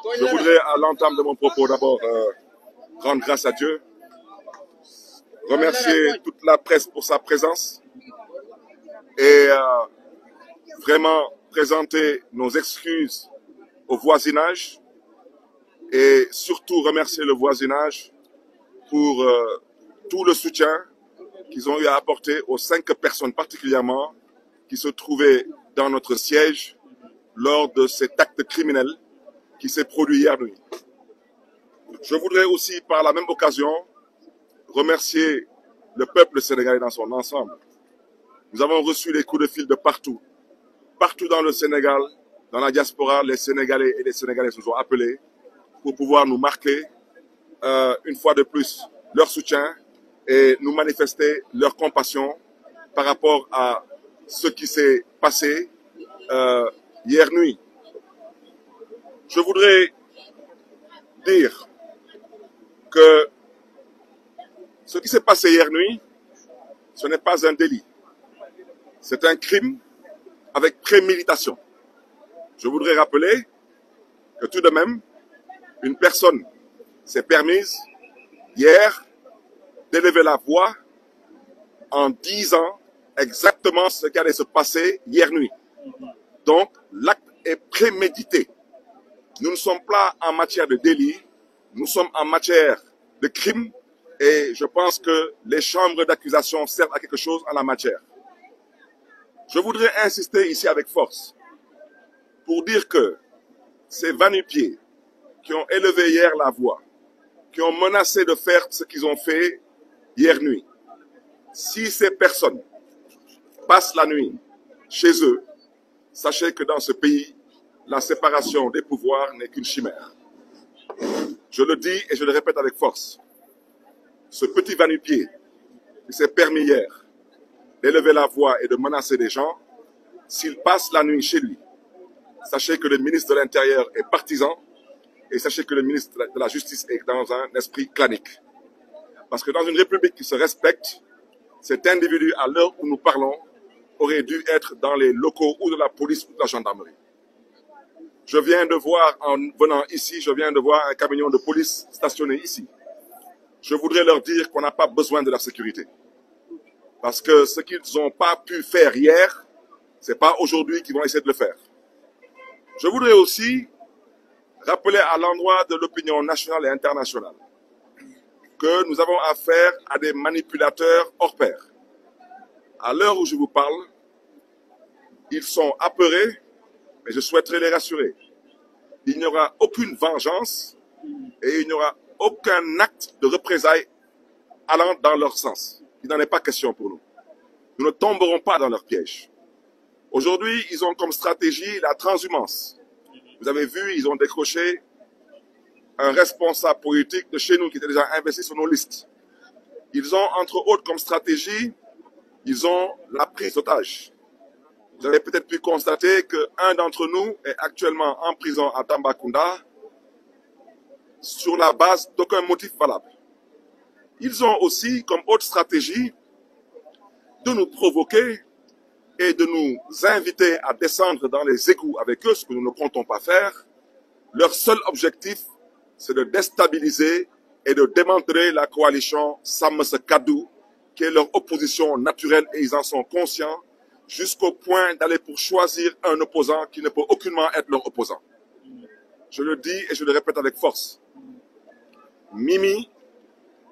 Je voudrais, à l'entame de mon propos, d'abord rendre grâce à Dieu, remercier toute la presse pour sa présence et vraiment présenter nos excuses au voisinage et surtout remercier le voisinage pour tout le soutien qu'ils ont eu à apporter aux 5 personnes particulièrement qui se trouvaient dans notre siège lors de cet acte criminel qui s'est produit hier nuit. Je voudrais aussi, par la même occasion, remercier le peuple sénégalais dans son ensemble. Nous avons reçu des coups de fil de partout. Partout dans le Sénégal, dans la diaspora, les Sénégalais et les Sénégalaises nous ont appelés pour pouvoir nous marquer, une fois de plus, leur soutien et nous manifester leur compassion par rapport à ce qui s'est passé hier nuit. Je voudrais dire que ce qui s'est passé hier nuit, ce n'est pas un délit. C'est un crime avec préméditation. Je voudrais rappeler que tout de même, une personne s'est permise hier d'élever la voix en disant exactement ce qui allait se passer hier nuit. Donc, l'acte est prémédité. Nous ne sommes pas en matière de délit, nous sommes en matière de crime et je pense que les chambres d'accusation servent à quelque chose en la matière. Je voudrais insister ici avec force pour dire que ces va-nu-pieds qui ont élevé hier la voix, qui ont menacé de faire ce qu'ils ont fait hier nuit, si ces personnes passent la nuit chez eux, sachez que dans ce pays, la séparation des pouvoirs n'est qu'une chimère. Je le dis et je le répète avec force. Ce petit va-nu-pied qui s'est permis hier d'élever la voix et de menacer des gens, s'il passe la nuit chez lui, sachez que le ministre de l'Intérieur est partisan et sachez que le ministre de la Justice est dans un esprit clanique. Parce que dans une république qui se respecte, cet individu, à l'heure où nous parlons, aurait dû être dans les locaux ou de la police ou de la gendarmerie. Je viens de voir, en venant ici, je viens de voir un camion de police stationné ici. Je voudrais leur dire qu'on n'a pas besoin de leur sécurité. Parce que ce qu'ils n'ont pas pu faire hier, ce n'est pas aujourd'hui qu'ils vont essayer de le faire. Je voudrais aussi rappeler à l'endroit de l'opinion nationale et internationale que nous avons affaire à des manipulateurs hors pair. À l'heure où je vous parle, ils sont apeurés, mais je souhaiterais les rassurer. Il n'y aura aucune vengeance et il n'y aura aucun acte de représailles allant dans leur sens. Il n'en est pas question pour nous. Nous ne tomberons pas dans leur piège. Aujourd'hui, ils ont comme stratégie la transhumance. Vous avez vu, ils ont décroché un responsable politique de chez nous qui était déjà investi sur nos listes. Ils ont, entre autres, comme stratégie, ils ont la prise d'otage. Vous avez peut-être pu constater qu'un d'entre nous est actuellement en prison à Tambacounda sur la base d'aucun motif valable. Ils ont aussi comme autre stratégie de nous provoquer et de nous inviter à descendre dans les égouts avec eux, ce que nous ne comptons pas faire. Leur seul objectif, c'est de déstabiliser et de démanteler la coalition Sàmm Sa Kàddu, qui est leur opposition naturelle et ils en sont conscients, jusqu'au point d'aller pour choisir un opposant qui ne peut aucunement être leur opposant. Je le dis et je le répète avec force. Mimi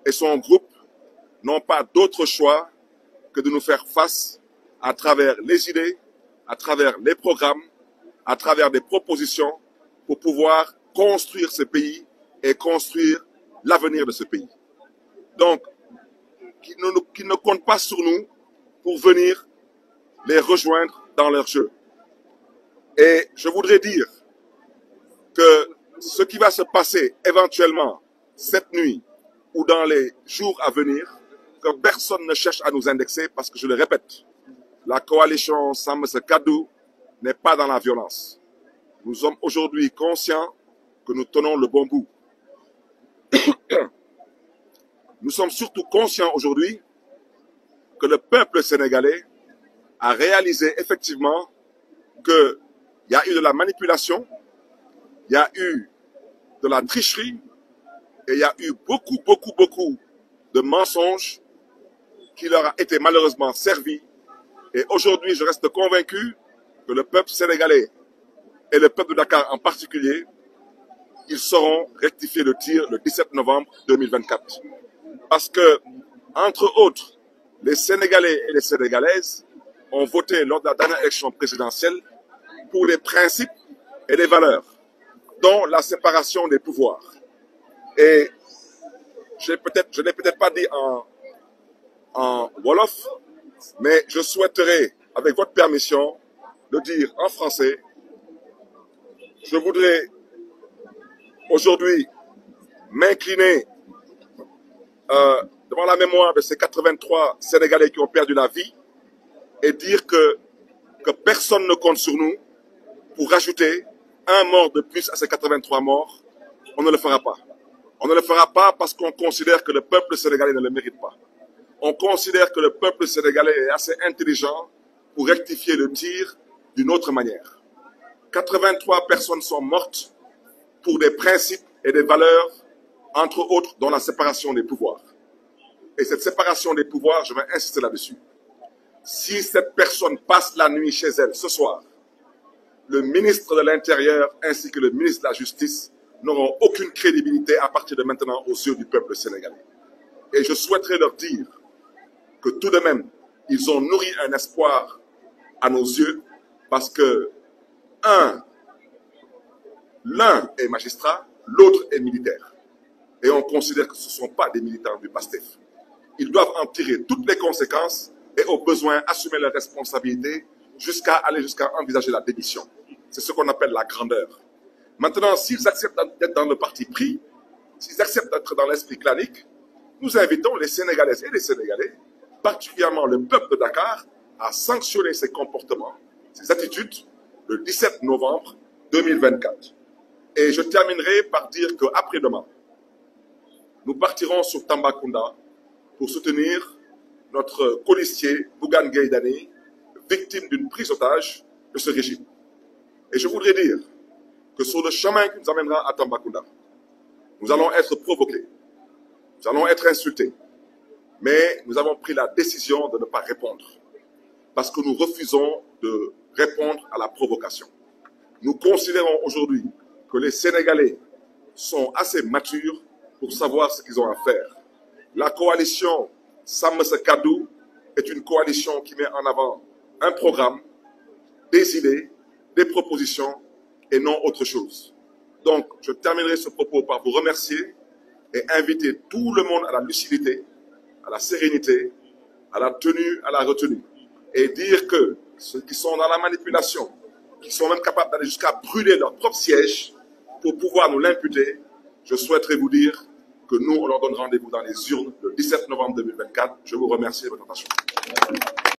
et son groupe n'ont pas d'autre choix que de nous faire face à travers les idées, à travers les programmes, à travers des propositions pour pouvoir construire ce pays et construire l'avenir de ce pays. Donc, qu'ils ne comptent pas sur nous pour venir les rejoindre dans leur jeu. Et je voudrais dire que ce qui va se passer éventuellement cette nuit ou dans les jours à venir, que personne ne cherche à nous indexer parce que, je le répète, la coalition Sàmm Sa Kàddu n'est pas dans la violence. Nous sommes aujourd'hui conscients que nous tenons le bon bout. Nous sommes surtout conscients aujourd'hui que le peuple sénégalais a réalisé effectivement qu'il y a eu de la manipulation, il y a eu de la tricherie et il y a eu beaucoup de mensonges qui leur a été malheureusement servi. Et aujourd'hui, je reste convaincu que le peuple sénégalais et le peuple de Dakar en particulier, ils sauront rectifier le tir le 17 novembre 2024. Parce que, entre autres, les Sénégalais et les Sénégalaises ont voté lors de la dernière élection présidentielle pour les principes et les valeurs, dont la séparation des pouvoirs. Et je ne l'ai peut-être pas dit en Wolof, mais je souhaiterais, avec votre permission, le dire en français. Je voudrais aujourd'hui m'incliner devant la mémoire de ces 83 Sénégalais qui ont perdu la vie et dire que personne ne compte sur nous pour rajouter un mort de plus à ces 83 morts. On ne le fera pas. On ne le fera pas parce qu'on considère que le peuple sénégalais ne le mérite pas. On considère que le peuple sénégalais est assez intelligent pour rectifier le tir d'une autre manière. 83 personnes sont mortes pour des principes et des valeurs, entre autres, dont la séparation des pouvoirs. Et cette séparation des pouvoirs, je vais insister là-dessus. Si cette personne passe la nuit chez elle ce soir, le ministre de l'Intérieur ainsi que le ministre de la Justice n'auront aucune crédibilité à partir de maintenant aux yeux du peuple sénégalais. Et je souhaiterais leur dire que tout de même, ils ont nourri un espoir à nos yeux parce que, l'un est magistrat, l'autre est militaire. Et on considère que ce ne sont pas des militants du PASTEF. Ils doivent en tirer toutes les conséquences et au besoin assumer leurs responsabilités jusqu'à envisager la démission. C'est ce qu'on appelle la grandeur. Maintenant, s'ils acceptent d'être dans le parti pris, s'ils acceptent d'être dans l'esprit clanique, nous invitons les Sénégalaises et les Sénégalais, particulièrement le peuple de Dakar, à sanctionner ces comportements, ces attitudes, le 17 novembre 2024. Et je terminerai par dire qu'après-demain, nous partirons sur Tambacounda pour soutenir notre colistier Bougane Gueye Dany, victime d'une prise otage de ce régime. Et je voudrais dire que sur le chemin qui nous amènera à Tambacounda, nous allons être provoqués, nous allons être insultés, mais nous avons pris la décision de ne pas répondre parce que nous refusons de répondre à la provocation. Nous considérons aujourd'hui que les Sénégalais sont assez matures pour savoir ce qu'ils ont à faire. La coalition Sàmm Sa Kàddu est une coalition qui met en avant un programme, des idées, des propositions et non autre chose. Donc, je terminerai ce propos par vous remercier et inviter tout le monde à la lucidité, à la sérénité, à la tenue, à la retenue. Et dire que ceux qui sont dans la manipulation, qui sont même capables d'aller jusqu'à brûler leur propre siège pour pouvoir nous l'imputer, je souhaiterais vous dire que nous, on leur donne rendez-vous dans les urnes le 17 novembre 2024. Je vous remercie de votre attention.